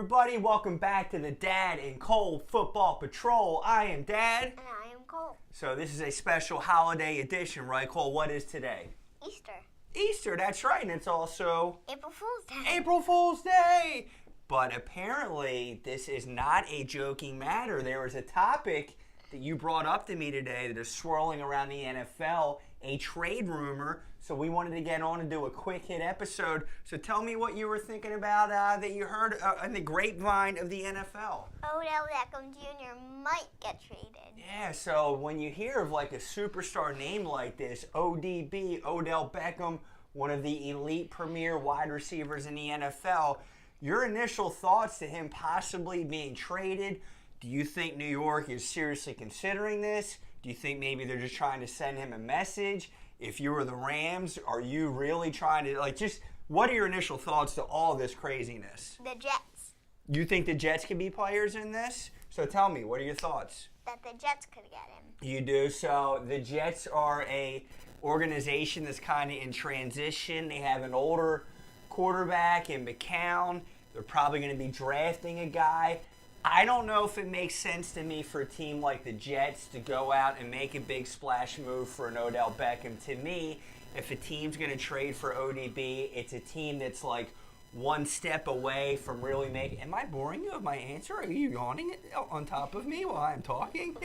everybody? Welcome back to the Dad and Cole Football Patrol. I am Dad. And I am Cole. So this is a special holiday edition, right, Cole? What is today? Easter. Easter, that's right. And it's also April Fool's Day. April Fool's Day. But apparently, this is not a joking matter. There was a topic that you brought up to me today that is swirling around the NFL, a trade rumor. So we wanted to get on and do a quick hit episode. So tell me what you were thinking about that you heard in the grapevine of the NFL. Odell Beckham Jr. might get traded. Yeah, so when you hear of like a superstar name like this, ODB, Odell Beckham, one of the elite premier wide receivers in the NFL, your initial thoughts to him possibly being traded? Do you think New York is seriously considering this? Do you think maybe they're just trying to send him a message? If you were the Rams, are you really trying to, just what are your initial thoughts to all this craziness? The Jets. You think the Jets can be players in this? So tell me, what are your thoughts? That the Jets could get him. You do? So the Jets are a organization that's kind of in transition. They have an older quarterback in McCown. They're probably going to be drafting a guy. I don't know if it makes sense to me for a team like the Jets to go out and make a big splash move for an Odell Beckham. To me, if a team's going to trade for ODB, it's a team that's like one step away from really making... Am I boring you with my answer? Are you yawning on top of me while I'm talking?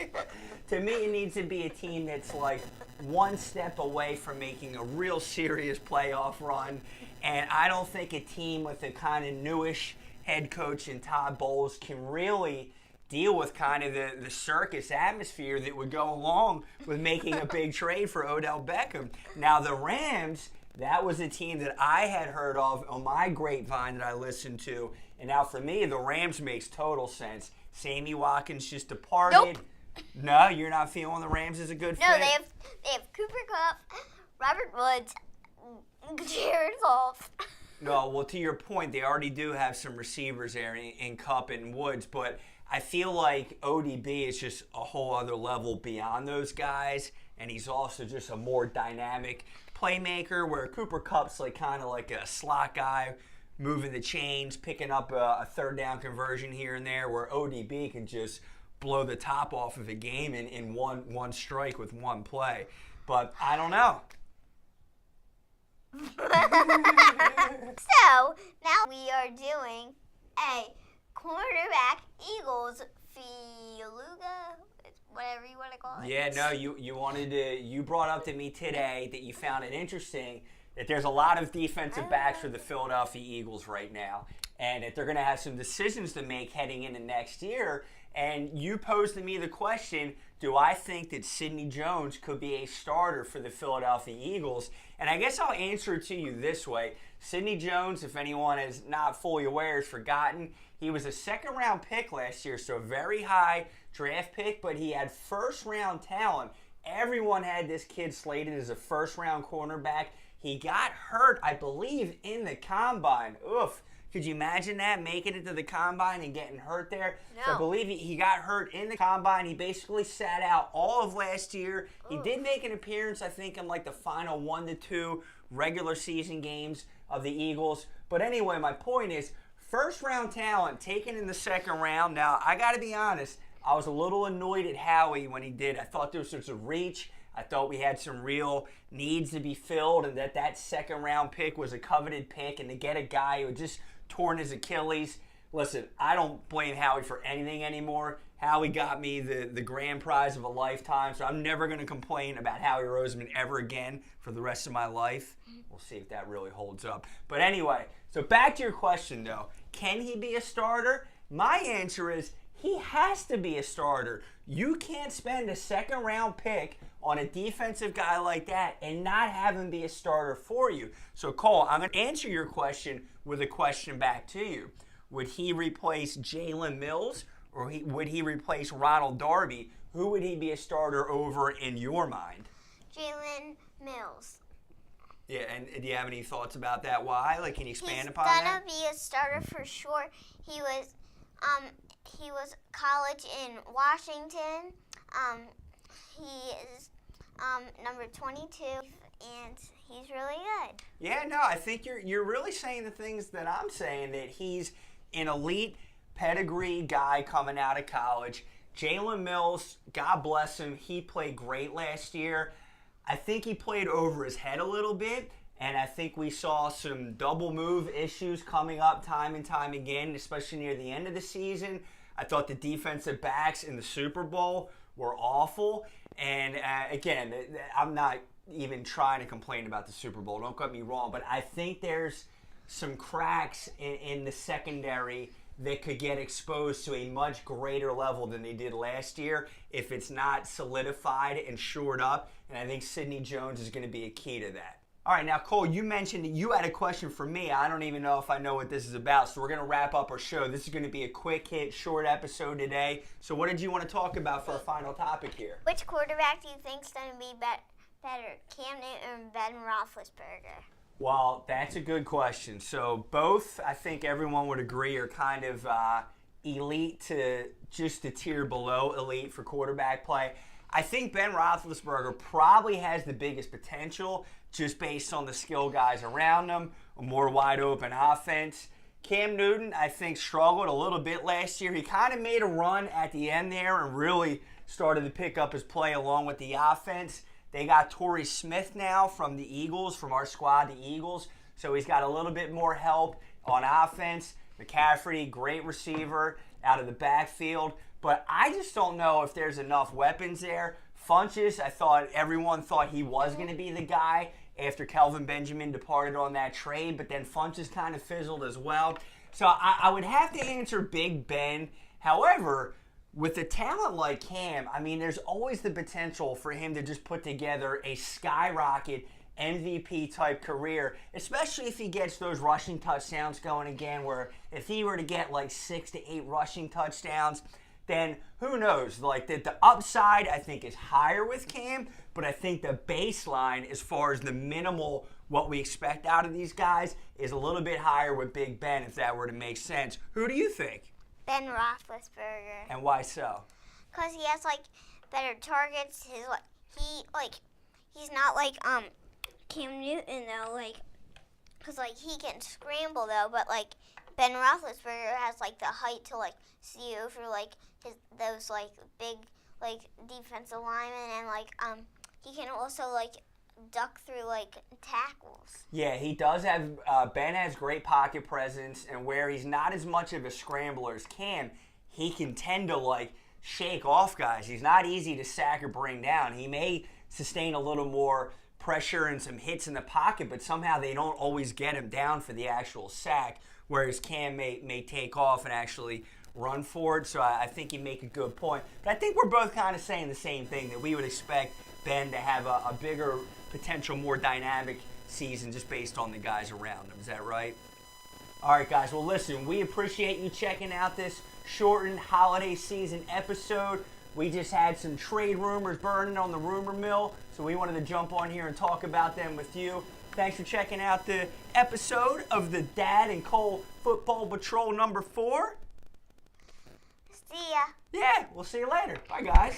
To me, it needs to be a team that's like one step away from making a real serious playoff run. And I don't think a team with a kind of newish head coach and Todd Bowles can really deal with kind of the circus atmosphere that would go along with making a big trade for Odell Beckham. Now, the Rams, that was a team that I had heard of on my grapevine that I listened to. And now for me, the Rams makes total sense. Sammy Watkins just departed. Nope. No, you're not feeling the Rams as a good fit? No, they have Cooper Kupp, Robert Woods, Jared Goff. No, well, to your point, they already do have some receivers there in Kupp and Woods, but I feel like ODB is just a whole other level beyond those guys, and he's also just a more dynamic playmaker, where Cooper Kupp's kind of like a slot guy, moving the chains, picking up a third down conversion here and there, where ODB can just blow the top off of a game in one strike with one play. But I don't know. So, now we are doing a quarterback Eagles Feluga, whatever you want to call it. Yeah, no, you brought up to me today that you found it interesting that there's a lot of defensive backs for the Philadelphia Eagles right now, and that they're going to have some decisions to make heading into next year. And you posed to me the question, do I think that Sidney Jones could be a starter for the Philadelphia Eagles? And I guess I'll answer it to you this way. Sidney Jones, if anyone is not fully aware, has forgotten, he was a second-round pick last year, so a very high draft pick, but he had first-round talent. Everyone had this kid slated as a first-round cornerback. He got hurt, I believe, in the combine. Oof. Could you imagine that, making it to the combine and getting hurt there? No. So I believe he got hurt in the combine. He basically sat out all of last year. He did make an appearance, I think, in the final 1 to 2 regular season games of the Eagles. But anyway, my point is, first-round talent taken in the second round. Now, I got to be honest, I was a little annoyed at Howie when he did. I thought there was some sort of reach. I thought we had some real needs to be filled, and that second-round pick was a coveted pick, and to get a guy who just torn his Achilles. Listen, I don't blame Howie for anything anymore. Howie got me the grand prize of a lifetime, so I'm never going to complain about Howie Roseman ever again for the rest of my life. We'll see if that really holds up. But anyway, so back to your question, though. Can he be a starter? My answer is he has to be a starter. You can't spend a second-round pick on a defensive guy like that and not have him be a starter for you. So, Cole, I'm going to answer your question with a question back to you. Would he replace Jalen Mills, or would he replace Ronald Darby? Who would he be a starter over in your mind? Jalen Mills. Yeah, and do you have any thoughts about that? Why? Can you expand upon He's that? gonna be a starter for sure. He was college in Washington. He is number 22, and he's really good. Yeah, no, I think you're really saying the things that I'm saying, that he's an elite pedigree guy coming out of college. Jalen Mills, God bless him, he played great last year. I think he played over his head a little bit, and I think we saw some double move issues coming up time and time again, especially near the end of the season. I thought the defensive backs in the Super Bowl were awful. And again, I'm not even trying to complain about the Super Bowl, don't get me wrong, but I think there's some cracks in the secondary that could get exposed to a much greater level than they did last year if it's not solidified and shored up. And I think Sidney Jones is going to be a key to that. All right, now, Cole, you mentioned that you had a question for me. I don't even know if I know what this is about, so we're going to wrap up our show. This is going to be a quick hit, short episode today. So what did you want to talk about for our final topic here? Which quarterback do you think is going to be better, Cam Newton or Ben Roethlisberger? Well, that's a good question. So both, I think everyone would agree, are kind of elite to just a tier below elite for quarterback play. I think Ben Roethlisberger probably has the biggest potential just based on the skill guys around him, a more wide open offense. Cam Newton, I think, struggled a little bit last year. He kind of made a run at the end there and really started to pick up his play along with the offense. They got Torrey Smith now from the Eagles, from our squad, the Eagles. So he's got a little bit more help on offense. McCaffrey, great receiver out of the backfield. But I just don't know if there's enough weapons there. Funchess, everyone thought he was going to be the guy after Kelvin Benjamin departed on that trade. But then Funchess kind of fizzled as well. So I would have to answer Big Ben. However, with a talent like Cam, I mean, there's always the potential for him to just put together a skyrocket MVP-type career, especially if he gets those rushing touchdowns going again, where if he were to get like 6 to 8 rushing touchdowns, then who knows? Like the upside, I think, is higher with Cam, but I think the baseline, as far as the minimal, what we expect out of these guys, is a little bit higher with Big Ben, if that were to make sense. Who do you think? Ben Roethlisberger. And why so? Because he has better targets. He's not like Cam Newton though. Because he can scramble though. But Ben Roethlisberger has the height to see over those big defensive linemen, and he can also duck through tackles. Yeah, he does have. Ben has great pocket presence, and where he's not as much of a scrambler as Cam, he can tend to shake off guys. He's not easy to sack or bring down. He may sustain a little more pressure and some hits in the pocket, but somehow they don't always get him down for the actual sack, whereas Cam may take off and actually run for it. So I think you make a good point. But I think we're both kind of saying the same thing, that we would expect Ben to have a bigger potential, more dynamic season just based on the guys around him. Is that right? All right, guys. Well, listen, we appreciate you checking out this shortened holiday season episode. We just had some trade rumors burning on the rumor mill, so we wanted to jump on here and talk about them with you. Thanks for checking out the episode of the Dad and Cole Football Patrol number 4. See ya. Yeah, we'll see you later. Bye, guys.